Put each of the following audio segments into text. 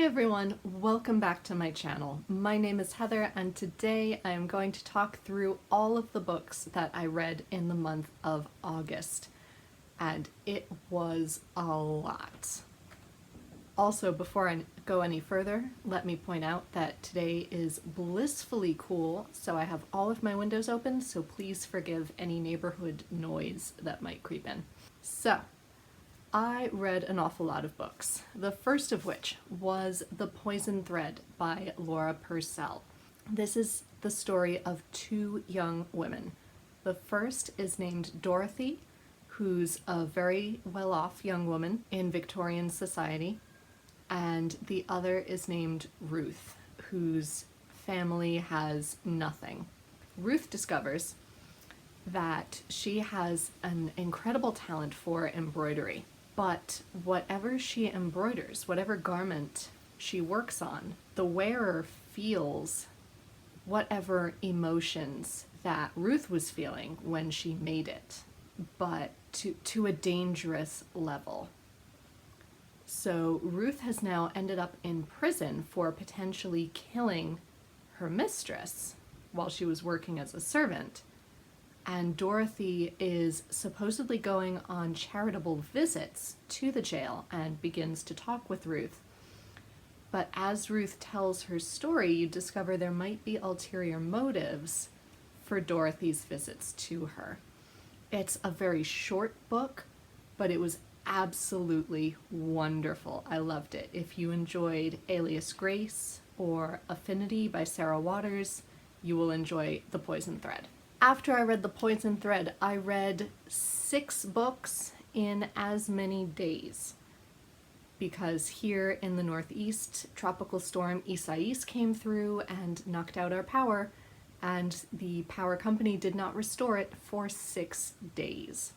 Hi everyone, welcome back to my channel. My name is Heather and today I am going to talk through all of the books that I read in the month of August. And it was a lot. Also, before I go any further, let me point out that today is blissfully cool, so I have all of my windows open, so please forgive any neighborhood noise that might creep in. So, I read an awful lot of books, the first of which was The Poison Thread by Laura Purcell. This is the story of two young women. The first is named Dorothy, who's a very well-off young woman in Victorian society, and the other is named Ruth, whose family has nothing. Ruth discovers that she has an incredible talent for embroidery. But whatever she embroiders, whatever garment she works on, the wearer feels whatever emotions that Ruth was feeling when she made it, but to a dangerous level. So Ruth has now ended up in prison for potentially killing her mistress while she was working as a servant. And Dorothy is supposedly going on charitable visits to the jail and begins to talk with Ruth. But as Ruth tells her story, you discover there might be ulterior motives for Dorothy's visits to her. It's a very short book, but it was absolutely wonderful. I loved it. If you enjoyed Alias Grace or Affinity by Sarah Waters, you will enjoy The Poison Thread. After I read The Poison Thread, I read 6 books in as many days. Because here in the Northeast, Tropical Storm Isaias came through and knocked out our power, and the power company did not restore it for 6 days.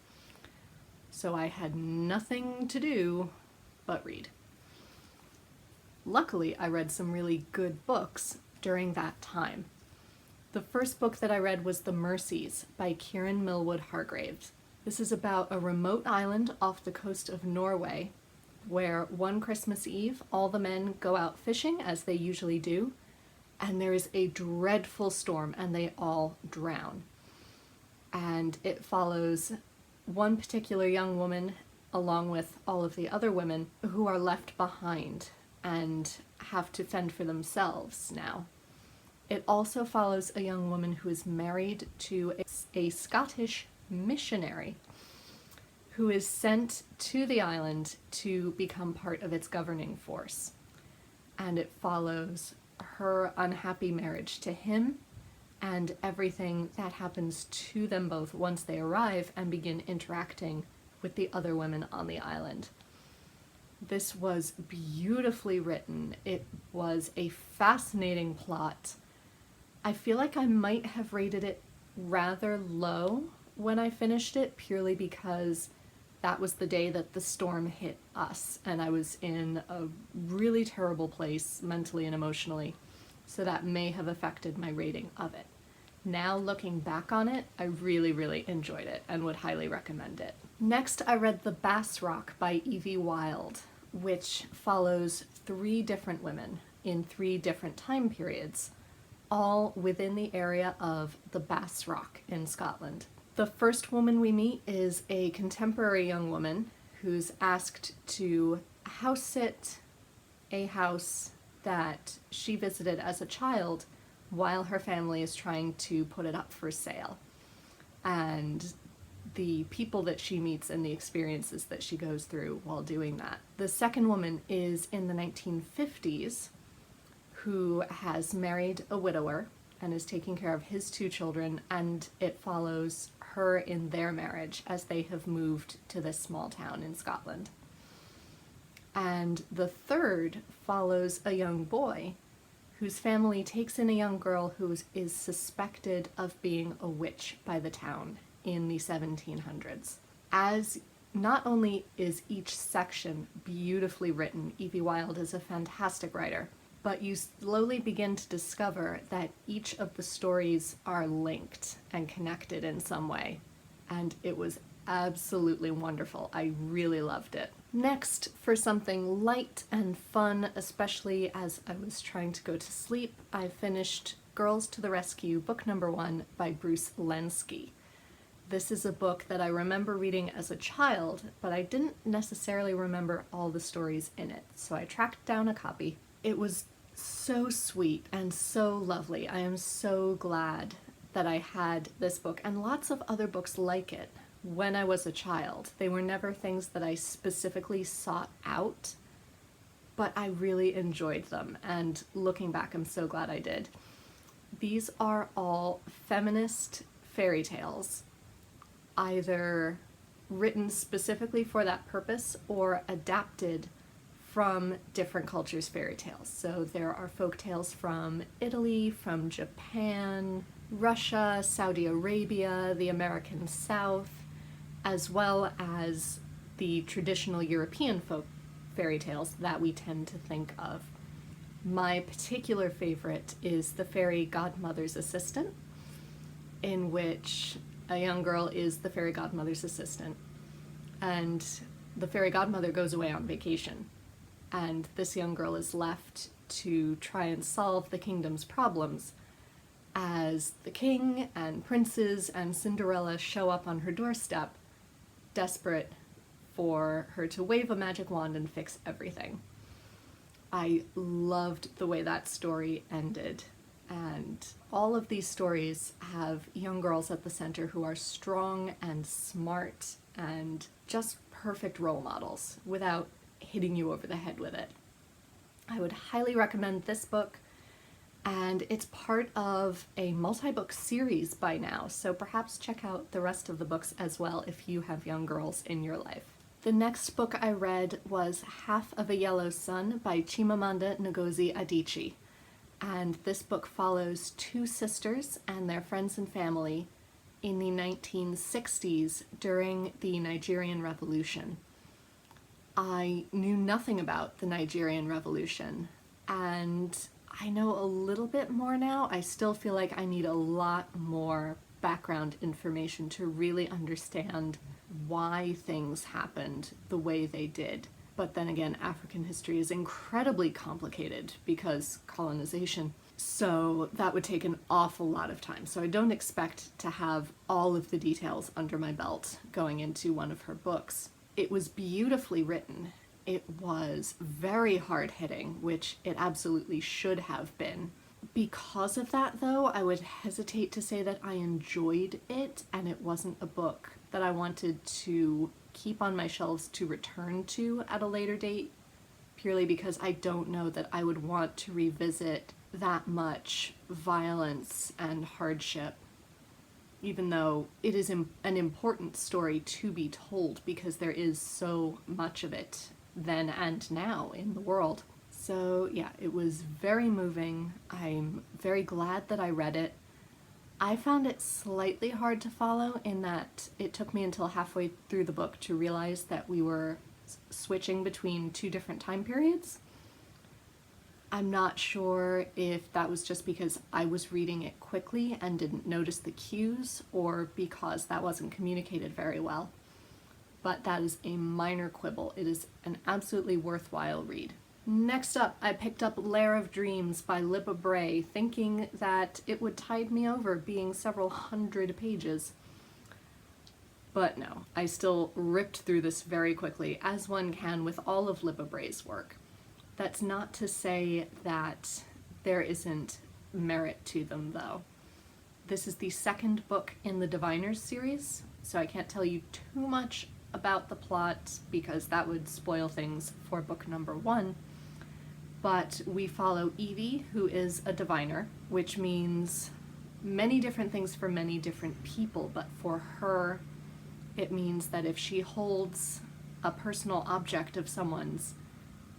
So I had nothing to do but read. Luckily, I read some really good books during that time. The first book that I read was The Mercies by Kieran Millwood Hargraves. This is about a remote island off the coast of Norway where one Christmas Eve all the men go out fishing as they usually do, and there is a dreadful storm and they all drown. And it follows one particular young woman along with all of the other women who are left behind and have to fend for themselves now. It also follows a young woman who is married to a Scottish missionary who is sent to the island to become part of its governing force. And it follows her unhappy marriage to him and everything that happens to them both once they arrive and begin interacting with the other women on the island. This was beautifully written. It was a fascinating plot. I feel like I might have rated it rather low when I finished it, purely because that was the day that the storm hit us and I was in a really terrible place mentally and emotionally, so that may have affected my rating of it. Now looking back on it, I really enjoyed it and would highly recommend it. Next, I read The Bass Rock by Evie Wyld, which follows 3 different women in 3 different time periods, all within the area of the Bass Rock in Scotland. The first woman we meet is a contemporary young woman who's asked to house sit a house that she visited as a child while her family is trying to put it up for sale. And the people that she meets and the experiences that she goes through while doing that. The second woman is in the 1950s, who has married a widower and is taking care of his 2 children, and it follows her in their marriage as they have moved to this small town in Scotland. And the third follows a young boy whose family takes in a young girl who is suspected of being a witch by the town in the 1700s. As not only is each section beautifully written, Evie Wyld is a fantastic writer, but you slowly begin to discover that each of the stories are linked and connected in some way. And it was absolutely wonderful. I really loved it. Next, for something light and fun, especially as I was trying to go to sleep, I finished Girls to the Rescue, book number 1 by Bruce Lenski. This is a book that I remember reading as a child, but I didn't necessarily remember all the stories in it, so I tracked down a copy. It was so sweet and so lovely. I am so glad that I had this book and lots of other books like it when I was a child. They were never things that I specifically sought out, but I really enjoyed them, and looking back, I'm so glad I did. These are all feminist fairy tales, either written specifically for that purpose or adapted from different cultures' fairy tales. So there are folk tales from Italy, from Japan, Russia, Saudi Arabia, the American South, as well as the traditional European folk fairy tales that we tend to think of. My particular favorite is The Fairy Godmother's Assistant, in which a young girl is the fairy godmother's assistant, and the fairy godmother goes away on vacation, and this young girl is left to try and solve the kingdom's problems as the king and princes and Cinderella show up on her doorstep, desperate for her to wave a magic wand and fix everything. I loved the way that story ended, and all of these stories have young girls at the center who are strong and smart and just perfect role models without hitting you over the head with it. I would highly recommend this book, and it's part of a multi-book series by now, so perhaps check out the rest of the books as well if you have young girls in your life. The next book I read was Half of a Yellow Sun by Chimamanda Ngozi Adichie, and this book follows two sisters and their friends and family in the 1960s during the Nigerian Revolution. I knew nothing about the Nigerian Revolution, and I know a little bit more now. I still feel like I need a lot more background information to really understand why things happened the way they did. But then again, African history is incredibly complicated because colonization, so that would take an awful lot of time. So I don't expect to have all of the details under my belt going into one of her books. It was beautifully written. It was very hard-hitting, which it absolutely should have been. Because of that, though, I would hesitate to say that I enjoyed it, and it wasn't a book that I wanted to keep on my shelves to return to at a later date, purely because I don't know that I would want to revisit that much violence and hardship, even though it is an important story to be told because there is so much of it then and now in the world. So yeah, it was very moving. I'm very glad that I read it. I found it slightly hard to follow in that it took me until halfway through the book to realize that we were switching between two different time periods. I'm not sure if that was just because I was reading it quickly and didn't notice the cues, or because that wasn't communicated very well. But that is a minor quibble. It is an absolutely worthwhile read. Next up, I picked up Lair of Dreams by Libba Bray, thinking that it would tide me over, being several hundred pages. But no, I still ripped through this very quickly, as one can with all of Libba Bray's work. That's not to say that there isn't merit to them, though. This is the second book in the Diviners series, so I can't tell you too much about the plot because that would spoil things for book number 1. But we follow Evie, who is a diviner, which means many different things for many different people, but for her, it means that if she holds a personal object of someone's,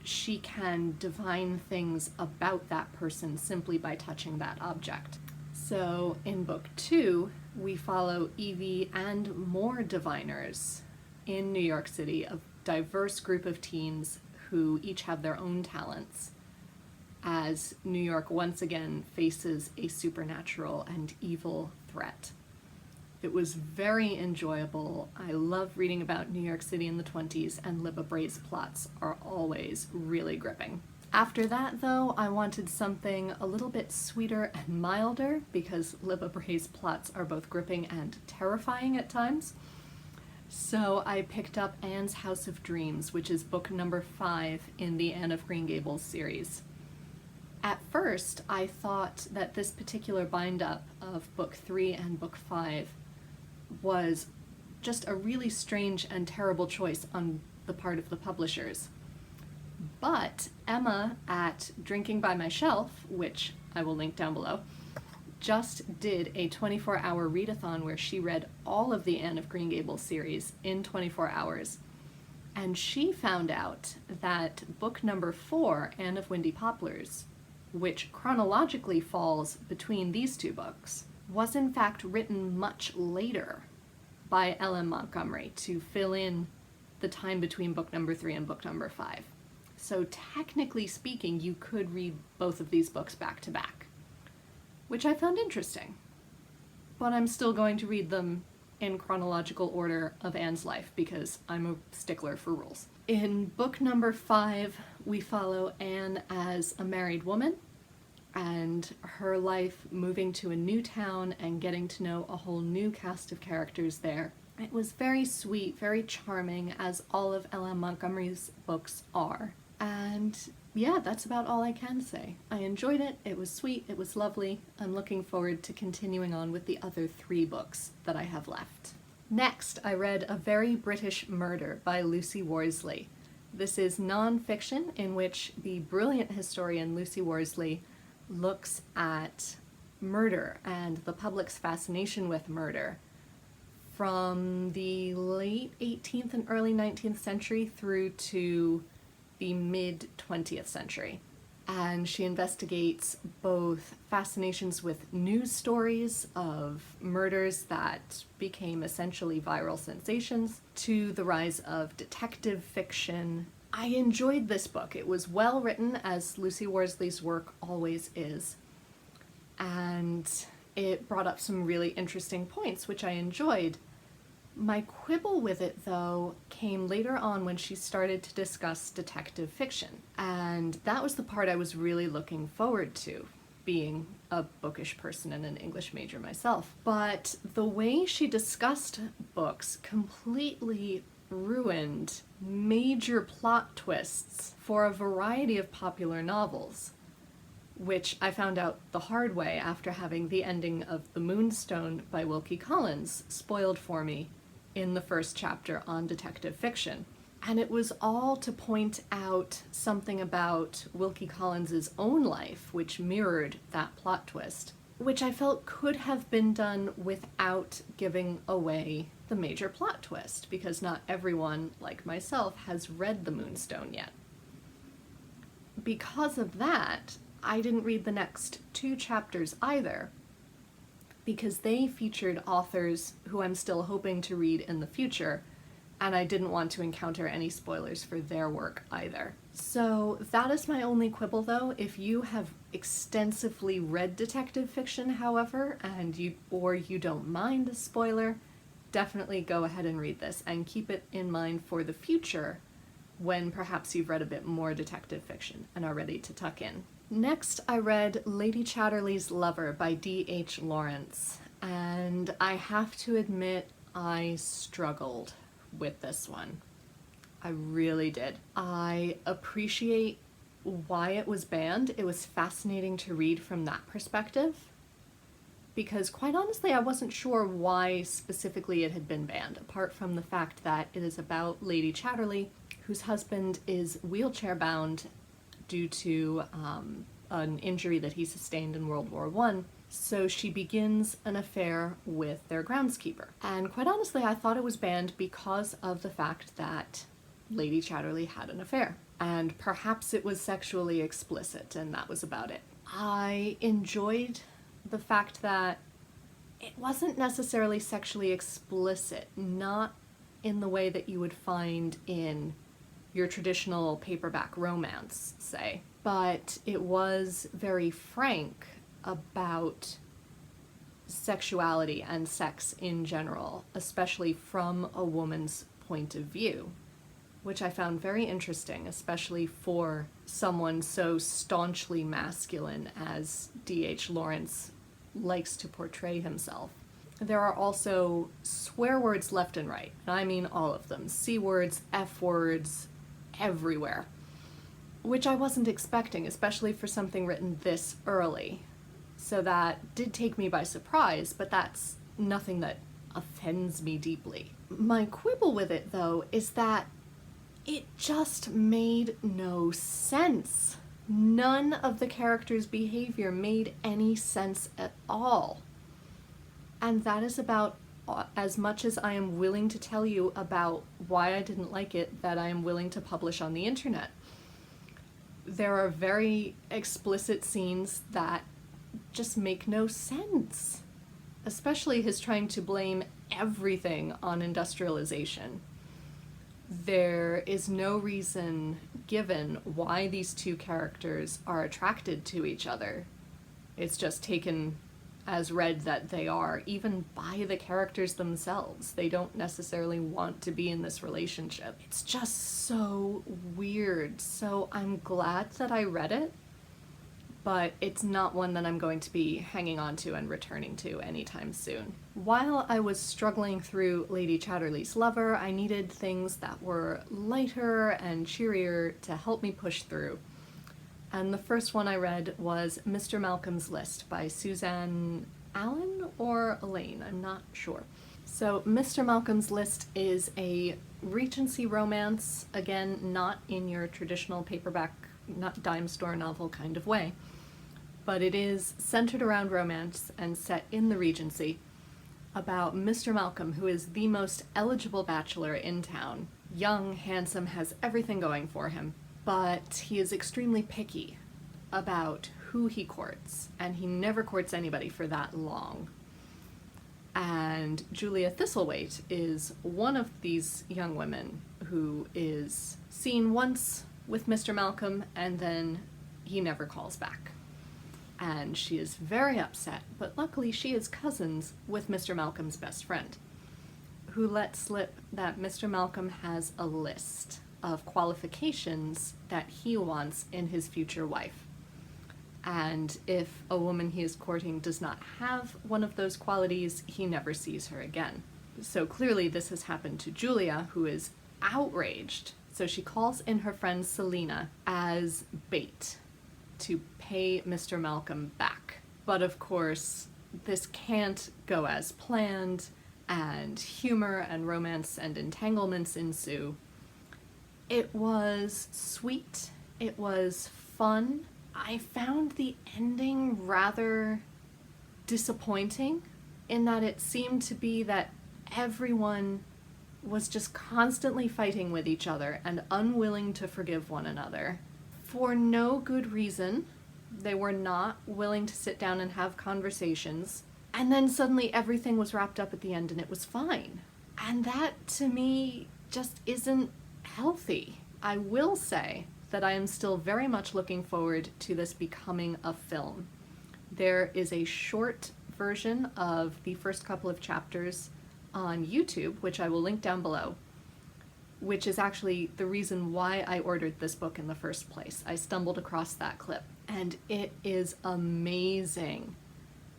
she can divine things about that person simply by touching that object. So in book 2, we follow Evie and more diviners in New York City, a diverse group of teens who each have their own talents, as New York once again faces a supernatural and evil threat. It was very enjoyable. I love reading about New York City in the 20s, and Libba Bray's plots are always really gripping. After that, though, I wanted something a little bit sweeter and milder, because Libba Bray's plots are both gripping and terrifying at times. So I picked up Anne's House of Dreams, which is book number 5 in the Anne of Green Gables series. At first, I thought that this particular bind-up of book 3 and book 5 was just a really strange and terrible choice on the part of the publishers. But Emma at Drinking by My Shelf, which I will link down below, just did a 24-hour readathon where she read all of the Anne of Green Gables series in 24 hours. And she found out that book number 4, Anne of Windy Poplars, which chronologically falls between these two books, was in fact written much later by L.M. Montgomery to fill in the time between book number 3 and book number 5. So technically speaking, you could read both of these books back to back, which I found interesting. But I'm still going to read them in chronological order of Anne's life because I'm a stickler for rules. In book number 5, we follow Anne as a married woman and her life moving to a new town and getting to know a whole new cast of characters there. It was very sweet, very charming, as all of L.M. Montgomery's books are. And yeah, that's about all I can say. I enjoyed it, it was sweet, it was lovely. I'm looking forward to continuing on with the other 3 books that I have left. Next, I read A Very British Murder by Lucy Worsley. This is non-fiction in which the brilliant historian Lucy Worsley looks at murder and the public's fascination with murder from the late 18th and early 19th century through to the mid-20th century. And she investigates both fascinations with news stories of murders that became essentially viral sensations to the rise of detective fiction. I enjoyed this book. It was well written, as Lucy Worsley's work always is, and it brought up some really interesting points, which I enjoyed. My quibble with it, though, came later on when she started to discuss detective fiction, and that was the part I was really looking forward to, being a bookish person and an English major myself. But the way she discussed books completely ruined major plot twists for a variety of popular novels, which I found out the hard way after having the ending of The Moonstone by Wilkie Collins spoiled for me in the first chapter on detective fiction. And it was all to point out something about Wilkie Collins's own life, which mirrored that plot twist, which I felt could have been done without giving away the major plot twist, because not everyone, like myself, has read The Moonstone yet. Because of that, I didn't read the next 2 chapters either, because they featured authors who I'm still hoping to read in the future, and I didn't want to encounter any spoilers for their work either. So that is my only quibble, though. If you have extensively read detective fiction, however, and you don't mind a spoiler, definitely go ahead and read this, and keep it in mind for the future when perhaps you've read a bit more detective fiction and are ready to tuck in. Next, I read Lady Chatterley's Lover by D.H. Lawrence, and I have to admit I struggled with this one. I really did. I appreciate why it was banned. It was fascinating to read from that perspective, because quite honestly I wasn't sure why specifically it had been banned, apart from the fact that it is about Lady Chatterley, whose husband is wheelchair bound due to an injury that he sustained in World War I. So she begins an affair with their groundskeeper. And quite honestly, I thought it was banned because of the fact that Lady Chatterley had an affair. And perhaps it was sexually explicit, and that was about it. I enjoyed the fact that it wasn't necessarily sexually explicit, not in the way that you would find in your traditional paperback romance, say, but it was very frank about sexuality and sex in general, especially from a woman's point of view, which I found very interesting, especially for someone so staunchly masculine as D.H. Lawrence likes to portray himself. There are also swear words left and right, and I mean all of them. C words, F words, everywhere. Which I wasn't expecting, especially for something written this early. So that did take me by surprise, but that's nothing that offends me deeply. My quibble with it, though, is that it just made no sense. None of the characters' behavior made any sense at all. And that is about as much as I am willing to tell you about why I didn't like it, that I am willing to publish on the internet. There are very explicit scenes that just make no sense, especially his trying to blame everything on industrialization. There is no reason given why these two characters are attracted to each other. It's just taken as read that they are, even by the characters themselves. They don't necessarily want to be in this relationship. It's just so weird. So I'm glad that I read it, but it's not one that I'm going to be hanging on to and returning to anytime soon. While I was struggling through Lady Chatterley's Lover, I needed things that were lighter and cheerier to help me push through. And the first one I read was Mr. Malcolm's List by Suzanne Allen or Elaine, I'm not sure. So Mr. Malcolm's List is a Regency romance, again, not in your traditional paperback, not dime store novel kind of way, but it is centered around romance and set in the Regency about Mr. Malcolm, who is the most eligible bachelor in town. Young, handsome, has everything going for him. But he is extremely picky about who he courts, and he never courts anybody for that long. And Julia Thistlethwaite is one of these young women who is seen once with Mr. Malcolm, and then he never calls back. And she is very upset, but luckily she is cousins with Mr. Malcolm's best friend, who let slip that Mr. Malcolm has a list of qualifications that he wants in his future wife. And if a woman he is courting does not have one of those qualities, he never sees her again. So clearly this has happened to Julia, who is outraged. So she calls in her friend Selina as bait to pay Mr. Malcolm back. But of course, this can't go as planned, and humor and romance and entanglements ensue. It was sweet. It was fun. I found the ending rather disappointing in that it seemed to be that everyone was just constantly fighting with each other and unwilling to forgive one another. For no good reason. They were not willing to sit down and have conversations. And then suddenly everything was wrapped up at the end and it was fine. And that, to me, just isn't healthy. I will say that I am still very much looking forward to this becoming a film. There is a short version of the first couple of chapters on YouTube, which I will link down below, which is actually the reason why I ordered this book in the first place. I stumbled across that clip, and it is amazing.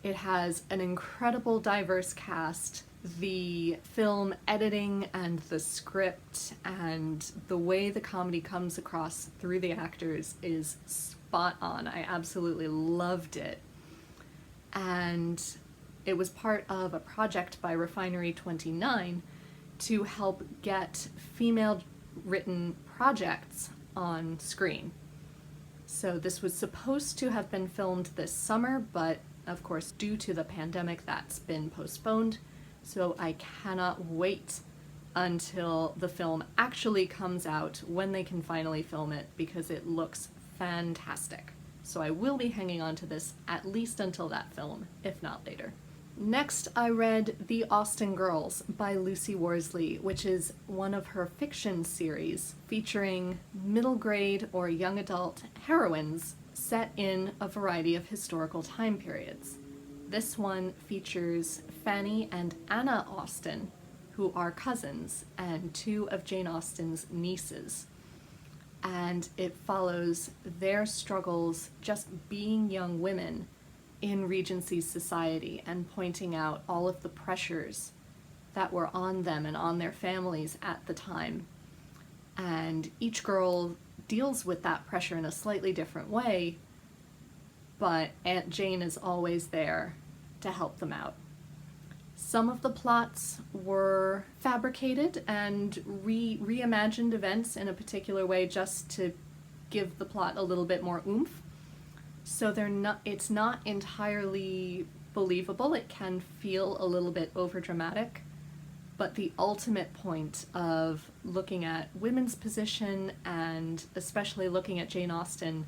It has an incredible diverse cast. The film editing and the script and the way the comedy comes across through the actors is spot on. I absolutely loved it. And it was part of a project by Refinery 29 to help get female-written projects on screen. So this was supposed to have been filmed this summer, but of course, due to the pandemic, that's been postponed. So I cannot wait until the film actually comes out, when they can finally film it, because it looks fantastic. So I will be hanging on to this at least until that film, if not later. Next, I read The Austen Girls by Lucy Worsley, which is one of her fiction series featuring middle grade or young adult heroines set in a variety of historical time periods. This one features Fanny and Anna Austen, who are cousins and two of Jane Austen's nieces. And it follows their struggles just being young women in Regency society and pointing out all of the pressures that were on them and on their families at the time. And each girl deals with that pressure in a slightly different way, but Aunt Jane is always there to help them out. Some of the plots were fabricated and reimagined events in a particular way just to give the plot a little bit more oomph. So it's not entirely believable. It can feel a little bit overdramatic, but the ultimate point of looking at women's position and especially looking at Jane Austen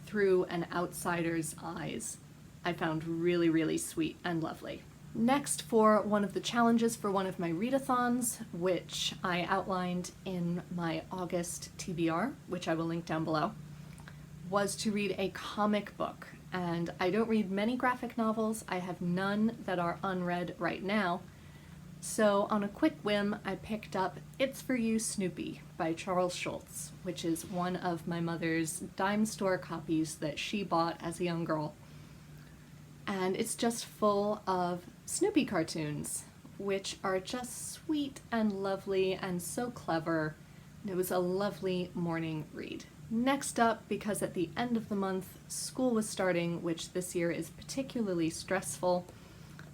through an outsider's eyes, I found really, really sweet and lovely. Next, for one of the challenges for one of my readathons, which I outlined in my August TBR, which I will link down below, was to read a comic book. And I don't read many graphic novels. I have none that are unread right now. So on a quick whim, I picked up It's For You Snoopy by Charles Schulz, which is one of my mother's dime store copies that she bought as a young girl. And it's just full of Snoopy cartoons, which are just sweet and lovely and so clever. It was a lovely morning read. Next up, because at the end of the month, school was starting, which this year is particularly stressful,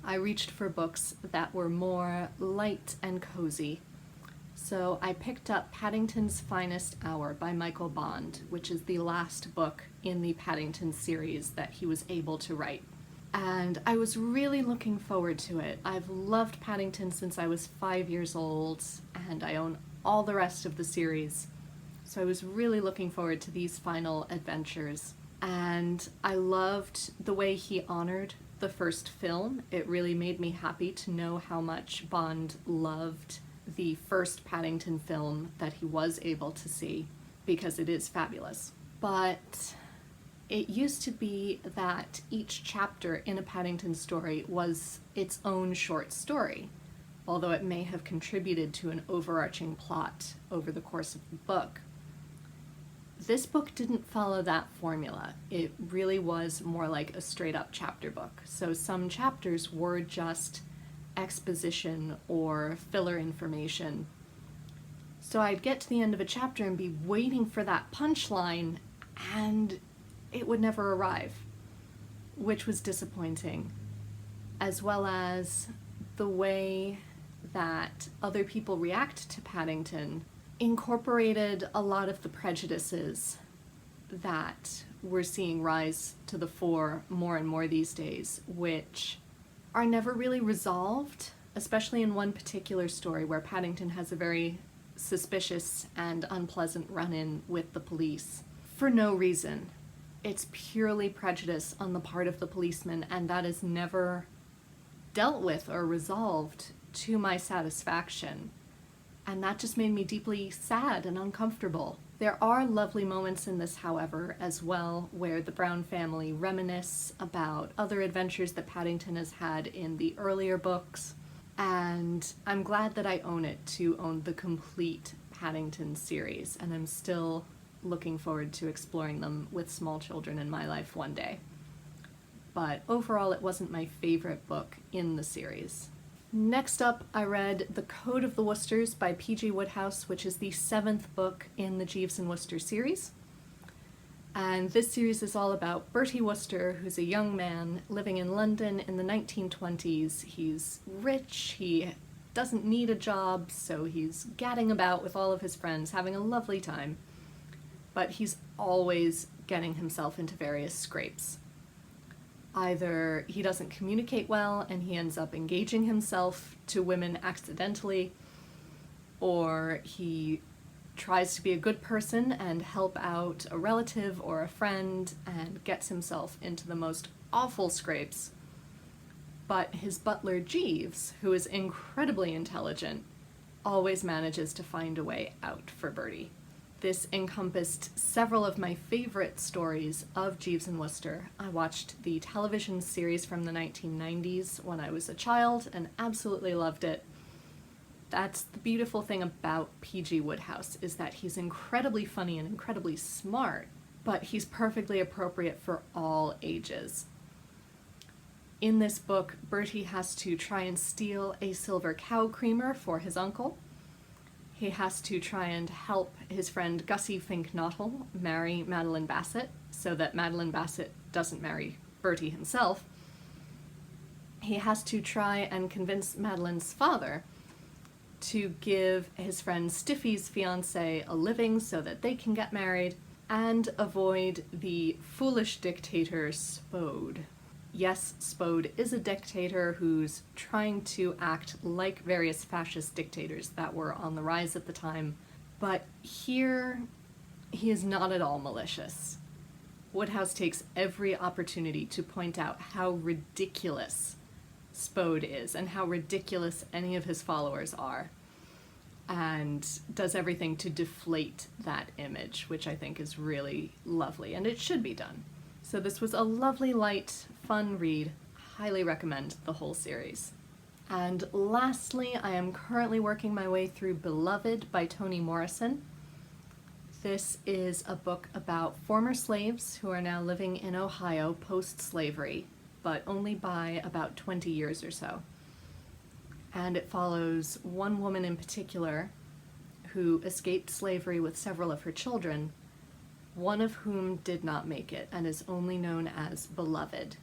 I reached for books that were more light and cozy. So I picked up Paddington's Finest Hour by Michael Bond, which is the last book in the Paddington series that he was able to write. And I was really looking forward to it. I've loved Paddington since I was 5 years old, and I own all the rest of the series. So I was really looking forward to these final adventures. And I loved the way he honored the first film. It really made me happy to know how much Bond loved the first Paddington film that he was able to see, because it is fabulous. But it used to be that each chapter in a Paddington story was its own short story, although it may have contributed to an overarching plot over the course of the book. This book didn't follow that formula. It really was more like a straight-up chapter book. So some chapters were just exposition or filler information. So I'd get to the end of a chapter and be waiting for that punchline, and it would never arrive, which was disappointing, as well as the way that other people react to Paddington incorporated a lot of the prejudices that we're seeing rise to the fore more and more these days, which are never really resolved, especially in one particular story where Paddington has a very suspicious and unpleasant run-in with the police for no reason. It's purely prejudice on the part of the policeman, and that is never dealt with or resolved to my satisfaction. And that just made me deeply sad and uncomfortable. There are lovely moments in this, however, as well, where the Brown family reminisce about other adventures that Paddington has had in the earlier books, and I'm glad that I own it to own the complete Paddington series, and I'm still looking forward to exploring them with small children in my life one day. But overall, it wasn't my favorite book in the series. Next up, I read The Code of the Woosters by P.G. Wodehouse, which is the 7th book in the Jeeves and Wooster series. And this series is all about Bertie Wooster, who's a young man living in London in the 1920s. He's rich, he doesn't need a job, so he's gadding about with all of his friends, having a lovely time. But he's always getting himself into various scrapes. Either he doesn't communicate well and he ends up engaging himself to women accidentally, or he tries to be a good person and help out a relative or a friend and gets himself into the most awful scrapes. But his butler Jeeves, who is incredibly intelligent, always manages to find a way out for Bertie. This encompassed several of my favorite stories of Jeeves and Wooster. I watched the television series from the 1990s when I was a child and absolutely loved it. That's the beautiful thing about P.G. Wodehouse, is that he's incredibly funny and incredibly smart, but he's perfectly appropriate for all ages. In this book, Bertie has to try and steal a silver cow creamer for his uncle. He has to try and help his friend Gussie Fink-Knottle marry Madeline Bassett so that Madeline Bassett doesn't marry Bertie himself. He has to try and convince Madeline's father to give his friend Stiffy's fiancé a living so that they can get married, and avoid the foolish dictator Spode. Yes, Spode is a dictator who's trying to act like various fascist dictators that were on the rise at the time, but here he is not at all malicious. Wodehouse takes every opportunity to point out how ridiculous Spode is and how ridiculous any of his followers are, and does everything to deflate that image, which I think is really lovely, and it should be done. So this was a lovely, light, fun read. Highly recommend the whole series. And lastly, I am currently working my way through Beloved by Toni Morrison. This is a book about former slaves who are now living in Ohio post-slavery, but only by about 20 years or so. And it follows one woman in particular who escaped slavery with several of her children, one of whom did not make it and is only known as Beloved.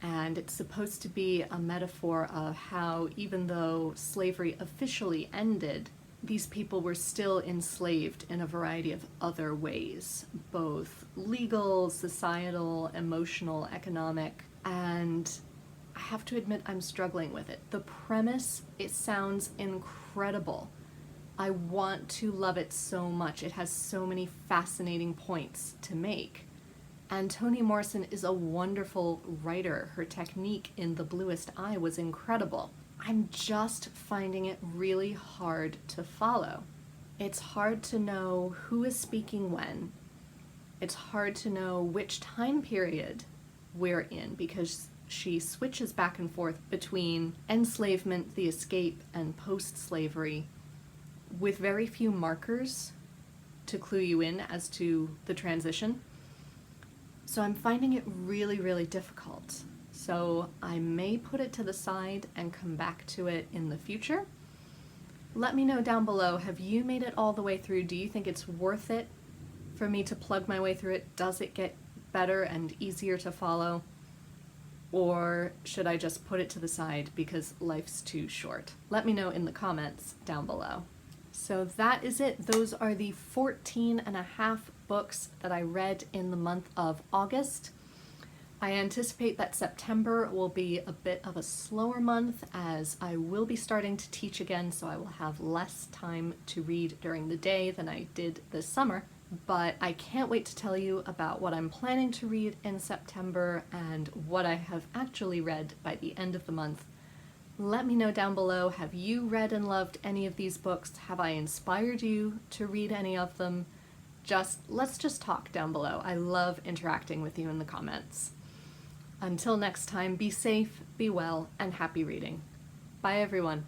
And it's supposed to be a metaphor of how, even though slavery officially ended, these people were still enslaved in a variety of other ways, both legal, societal, emotional, economic, and I have to admit I'm struggling with it. The premise, it sounds incredible. I want to love it so much. It has so many fascinating points to make. And Toni Morrison is a wonderful writer. Her technique in The Bluest Eye was incredible. I'm just finding it really hard to follow. It's hard to know who is speaking when. It's hard to know which time period we're in, because she switches back and forth between enslavement, the escape, and post-slavery, with very few markers to clue you in as to the transition. So I'm finding it really, really difficult. So I may put it to the side and come back to it in the future. Let me know down below, have you made it all the way through? Do you think it's worth it for me to plug my way through it? Does it get better and easier to follow? Or should I just put it to the side because life's too short? Let me know in the comments down below. So that is it. Those are the 14 and a half books that I read in the month of August. I anticipate that September will be a bit of a slower month, as I will be starting to teach again, so I will have less time to read during the day than I did this summer. But I can't wait to tell you about what I'm planning to read in September and what I have actually read by the end of the month. Let me know down below, have you read and loved any of these books? Have I inspired you to read any of them? Let's just talk down below. I love interacting with you in the comments. Until next time, be safe, be well, and happy reading. Bye everyone.